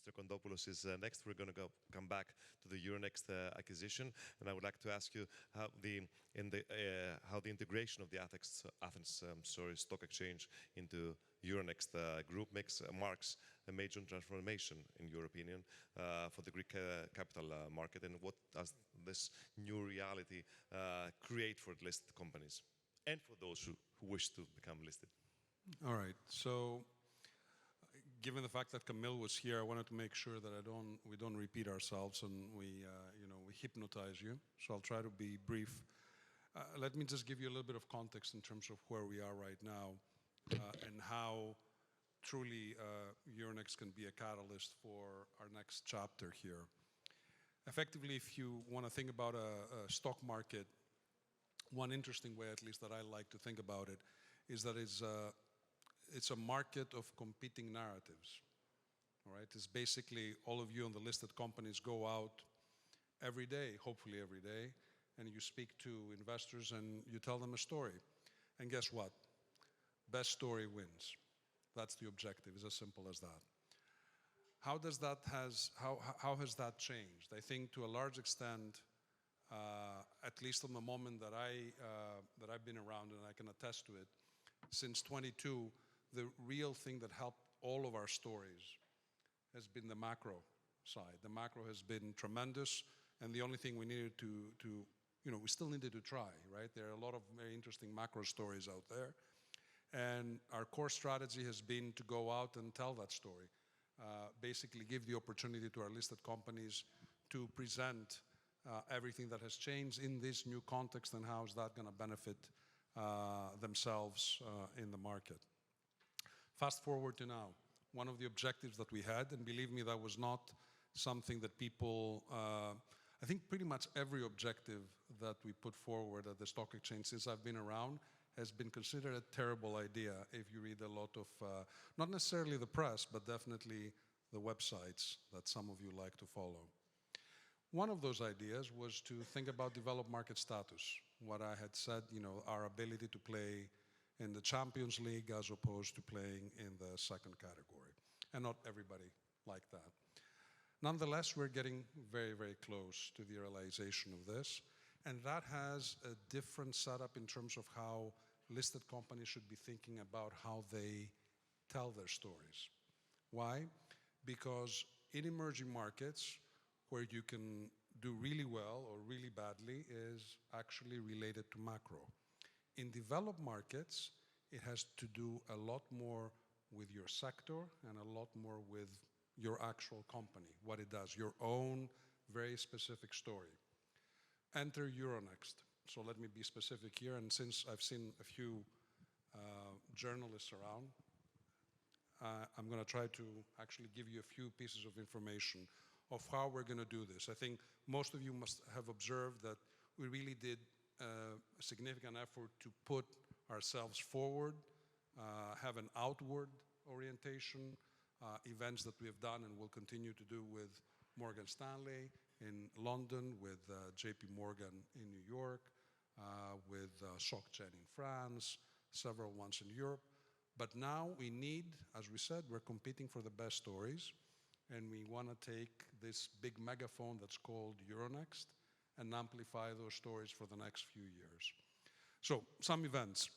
Mr. Kondopoulos is next. We're going to come back to the Euronext acquisition, and I would like to ask you how the integration of the Athens stock exchange into Euronext group marks a major transformation, in your opinion, for the Greek capital market, and what does this new reality create for listed companies and for those who wish to become listed? All right. So, given the fact that Camille was here, I wanted to make sure that we don't repeat ourselves and we hypnotize you. So I'll try to be brief. Let me just give you a little bit of context in terms of where we are right now and how truly Euronext can be a catalyst for our next chapter here. Effectively, if you want to think about a stock market, one interesting way, at least that I like to think about it, is that it's a market of competing narratives. All right? It's basically all of you on the listed companies go out every day, hopefully every day, and you speak to investors and you tell them a story. And guess what? Best story wins. That's the objective. It's as simple as that. How has that changed? I think to a large extent, at least from the moment that I've been around, and I can attest to it, since 22, the real thing that helped all of our stories has been the macro side. The macro has been tremendous, and the only thing we needed we still needed to try, right? There are a lot of very interesting macro stories out there, and our core strategy has been to go out and tell that story. Basically give the opportunity to our listed companies to present everything that has changed in this new context and how is that going to benefit themselves in the market. Fast forward to now. One of the objectives that we had, and believe me, that was not something that people, I think pretty much every objective that we put forward at the stock exchange since I've been around has been considered a terrible idea if you read a lot of, not necessarily the press, but definitely the websites that some of you like to follow. One of those ideas was to think about developed market status. What I had said, our ability to play in the Champions League as opposed to playing in the second category. And not everybody liked that. Nonetheless, we're getting very, very close to the realization of this. And that has a different setup in terms of how listed companies should be thinking about how they tell their stories. Why? Because in emerging markets, where you can do really well or really badly is actually related to macro. In developed markets, it has to do a lot more with your sector and a lot more with your actual company, what it does, your own very specific story. Enter Euronext. So let me be specific here, and since I've seen a few journalists around, I'm going to try to actually give you a few pieces of information of how we're going to do this. I think most of you must have observed that we really did a significant effort to put ourselves forward, have an outward orientation, events that we have done and will continue to do with Morgan Stanley in London, with JP Morgan in New York, with SocGen in France, several ones in Europe. But now we need, as we said, we're competing for the best stories, and we want to take this big megaphone that's called Euronext and amplify those stories for the next few years. So some events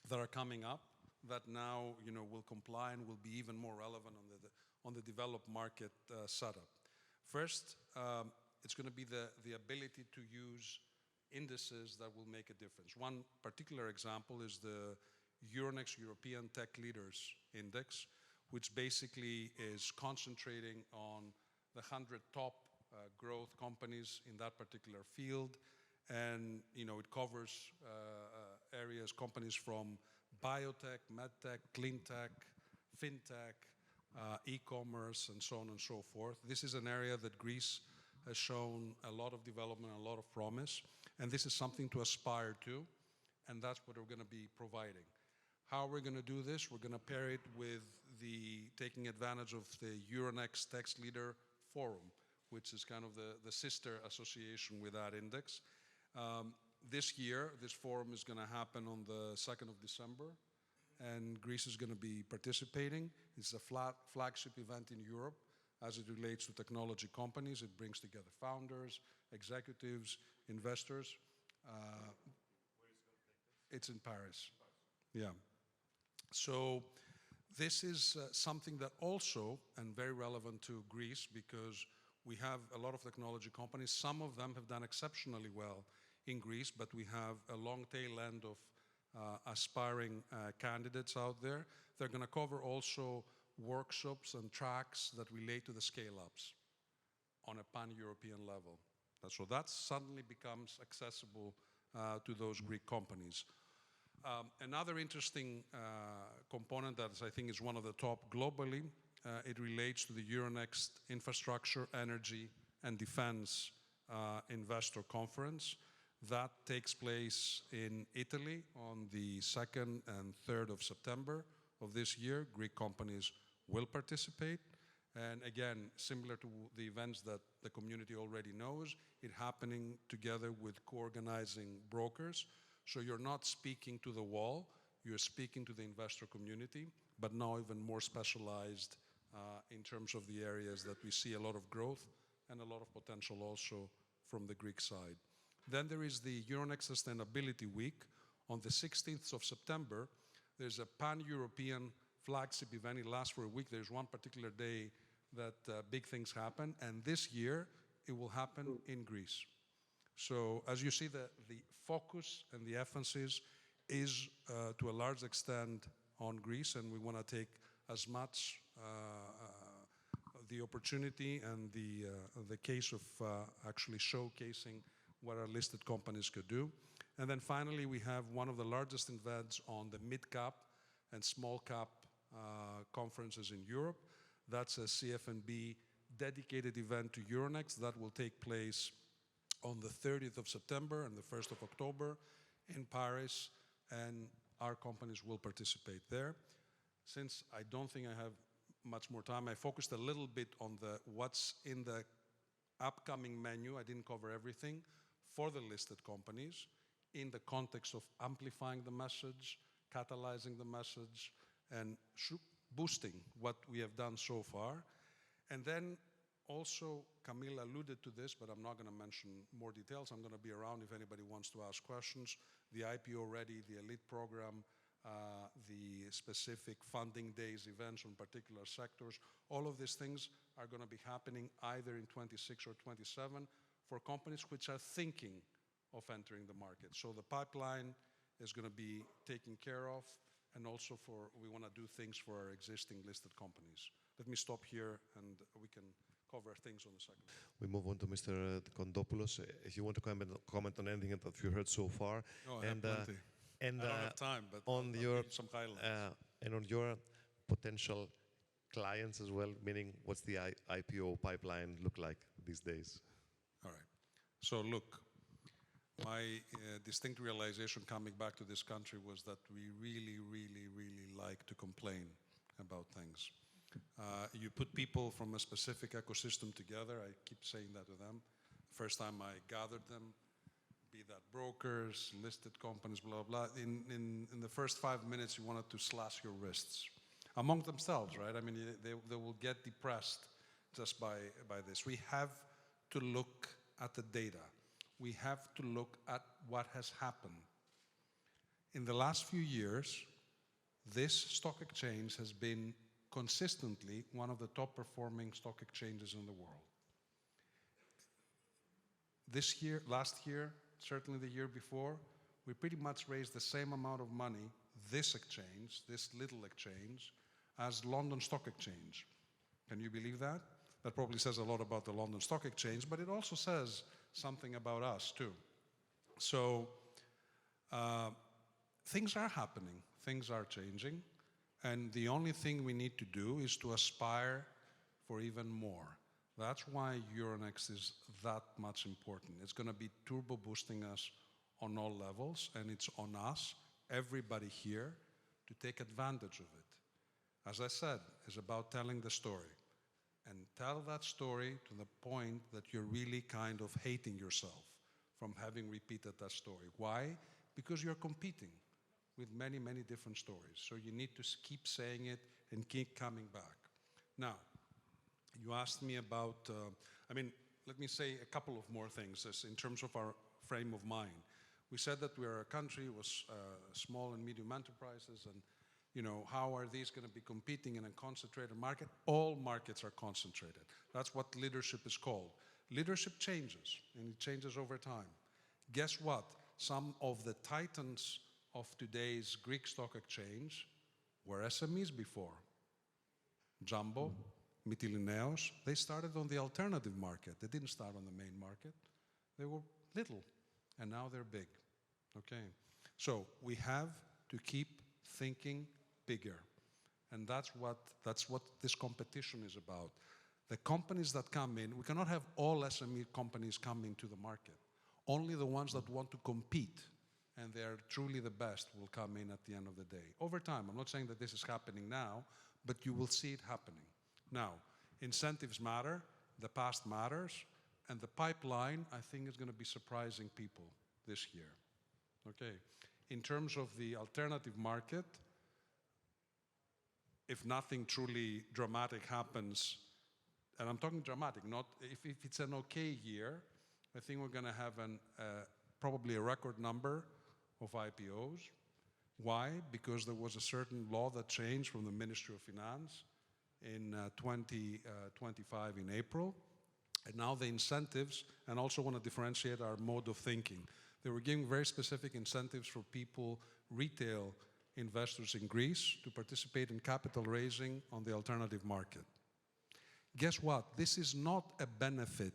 that are coming up that now will comply and will be even more relevant on the developed market setup. First, it's going to be the ability to use indices that will make a difference. One particular example is the Euronext European Tech Leaders Index, which basically is concentrating on the 100 top growth companies in that particular field. And it covers areas, companies from biotech, medtech, clean tech, fintech, e-commerce, and so on and so forth. This is an area that Greece has shown a lot of development, a lot of promise, and this is something to aspire to, and that's what we're going to be providing. How we're going to do this? We're going to pair it with taking advantage of the Euronext Tech Leader Forum, which is kind of the sister association with that index. This year, this forum is going to happen on the 2nd of December, and Greece is going to be participating. It's a flagship event in Europe. as it relates to technology companies. It brings together founders, executives, investors. It's in Paris. Yeah. So this is something that also, and very relevant to Greece, because we have a lot of technology companies. Some of them have done exceptionally well in Greece, but we have a long tail end of aspiring candidates out there. They're going to cover also workshops and tracks that relate to the scale-ups on a pan-European level. So that suddenly becomes accessible to those Greek companies. Another interesting component that I think is one of the top globally, it relates to the Euronext Infrastructure, Energy and Defense Investor Conference. That takes place in Italy on the 2nd and 3rd of September of this year. Greek companies will participate. And again, similar to the events that the community already knows, it happening together with co-organizing brokers. So you're not speaking to the wall, you're speaking to the investor community, but now even more specialized in terms of the areas that we see a lot of growth and a lot of potential also from the Greek side. Then there is the Euronext Sustainability Week. On the 16th of September, there's a pan-European flagship event. It lasts for a week. There's one particular day that big things happen, and this year it will happen in Greece. So as you see, the focus and the emphasis is to a large extent on Greece, and we want to take as much the opportunity and the case of actually showcasing what our listed companies could do. And then finally, we have one of the largest events on the mid-cap and small-cap conferences in Europe. That's a CFNB dedicated event to Euronext that will take place on the 30th of September and the 1st of October in Paris, and our companies will participate there. Since I don't think I have much more time, I focused a little bit on what's in the upcoming menu. I didn't cover everything for the listed companies in the context of amplifying the message, catalyzing the message, and boosting what we have done so far. And then also, Camille alluded to this, but I'm not going to mention more details. I'm going to be around if anybody wants to ask questions. The IPO Ready, the Elite Program, the specific funding days, events on particular sectors, all of these things are going to be happening either in 26 or 27 for companies which are thinking of entering the market. So the pipeline is going to be taken care of, and also we want to do things for our existing listed companies. Let me stop here, and we can cover things on the second. We move on to Mr. Kondopoulos. If you want to comment on anything that you heard so far. Oh, I have plenty. And I don't have time, but on I'll your give you some highlights. and on your potential clients as well, meaning what's the IPO pipeline look like these days? All right. So look, my distinct realization coming back to this country was that we really, really, really like to complain about things. You put people from a specific ecosystem together. I keep saying that to them. First time I gathered them, be that brokers, listed companies, blah, blah. In the first 5 minutes, you wanted to slash your wrists among themselves, right? I mean, they will get depressed just by this. We have to look at the data. We have to look at what has happened. In the last few years, this stock exchange has been consistently one of the top performing stock exchanges in the world. This year, last year, certainly the year before, we pretty much raised the same amount of money, this exchange, this little exchange, as London Stock Exchange. Can you believe that? That probably says a lot about the London Stock Exchange, but it also says something about us too. So things are happening, things are changing, and the only thing we need to do is to aspire for even more. That's why Euronext is that much important. It's going to be turbo boosting us on all levels, and it's on us, everybody here, to take advantage of it. As I said, it's about telling the story. And tell that story to the point that you're really kind of hating yourself from having repeated that story. Why? Because you're competing with many, many different stories. So you need to keep saying it and keep coming back. Now, You asked me about, let me say a couple of more things in terms of our frame of mind. We said that we are a country with small and medium enterprises, and how are these going to be competing in a concentrated market? All markets are concentrated. That's what leadership is called. Leadership changes, and it changes over time. Guess what? Some of the titans of today's Greek stock exchange were SMEs before. Jumbo, Mytilineos, they started on the alternative market. They didn't start on the main market. They were little, and now they're big. Okay, so we have to keep thinking bigger, and that's what this competition is about. The companies that come in, we cannot have all SME companies come into the market. Only the ones that want to compete, and they're truly the best, will come in at the end of the day. Over time, I'm not saying that this is happening now, but you will see it happening. Now, incentives matter, the past matters, and the pipeline, I think, is going to be surprising people this year. Okay. In terms of the alternative market, if nothing truly dramatic happens, and I'm talking dramatic, not if it's an okay year, I think we're going to have probably a record number of IPOs. Why? Because there was a certain law that changed from the Ministry of Finance in 2025 in April. And now the incentives, and also want to differentiate our mode of thinking. They were giving very specific incentives for people, retail investors in Greece, to participate in capital raising on the alternative market. Guess what? This is not a benefit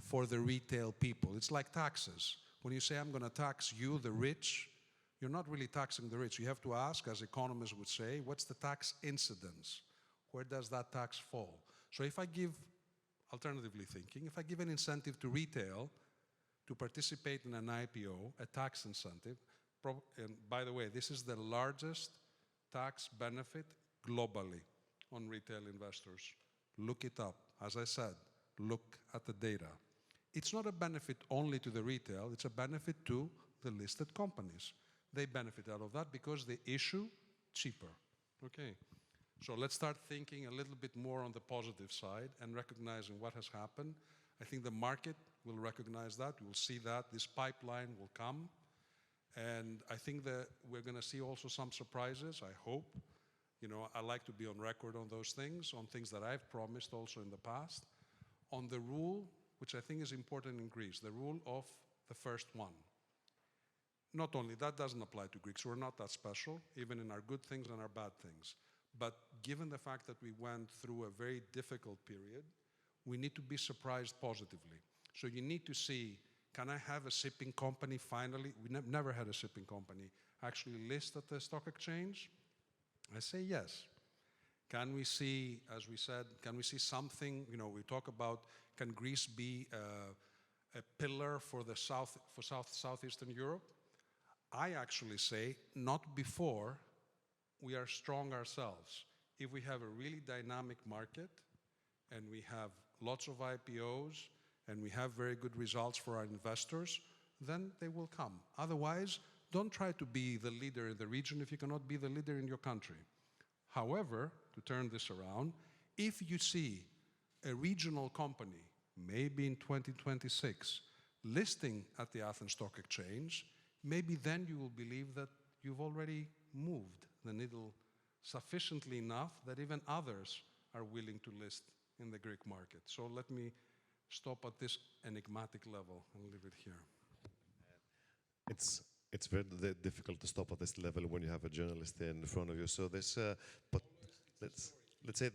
for the retail people. It's like taxes. When you say, I'm going to tax you, the rich, you're not really taxing the rich. You have to ask, as economists would say, what's the tax incidence? Where does that tax fall? So if I give, alternatively thinking, if I give an incentive to retail to participate in an IPO, a tax incentive, and by the way, this is the largest tax benefit globally on retail investors. Look it up. As I said, look at the data. It's not a benefit only to the retail, it's a benefit to the listed companies. They benefit out of that because they issue cheaper. Okay. So let's start thinking a little bit more on the positive side and recognizing what has happened. I think the market will recognize that. We'll see that. This pipeline will come. And I think that we're going to see also some surprises, I hope. I like to be on record on those things, on things that I've promised also in the past. On the rule, which I think is important in Greece, the rule of the first one. Not only that doesn't apply to Greeks. We're not that special, even in our good things and our bad things. But given the fact that we went through a very difficult period, we need to be surprised positively. So you need to see, can I have a shipping company finally? We never had a shipping company actually list at the stock exchange. I say yes. Can we see, as we said, can we see something, we talk about, can Greece be a pillar for the Southeastern Europe? I actually say not before we are strong ourselves. If we have a really dynamic market and we have lots of IPOs and we have very good results for our investors, then they will come. Otherwise, don't try to be the leader in the region if you cannot be the leader in your country. However, to turn this around, if you see a regional company, maybe in 2026, listing at the Athens Stock Exchange, maybe then you will believe that you've already moved the needle sufficiently enough that even others are willing to list in the Greek market. So let me stop at this enigmatic level and leave it here. It's very difficult to stop at this level when you have a journalist in front of you. So this, let's say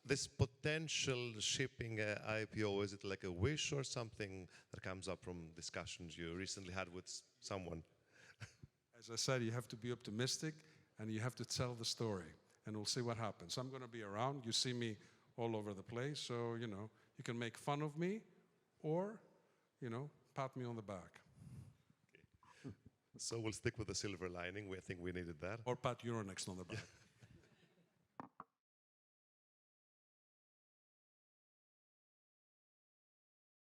this potential shipping IPO, is it like a wish or something that comes up from discussions you recently had with someone? As I said, you have to be optimistic and you have to tell the story, and we'll see what happens. I'm going to be around. You see me all over the place, so, you can make fun of me or, pat me on the back. Okay. So we'll stick with the silver lining. I think we needed that. Or pat Euronext on the back.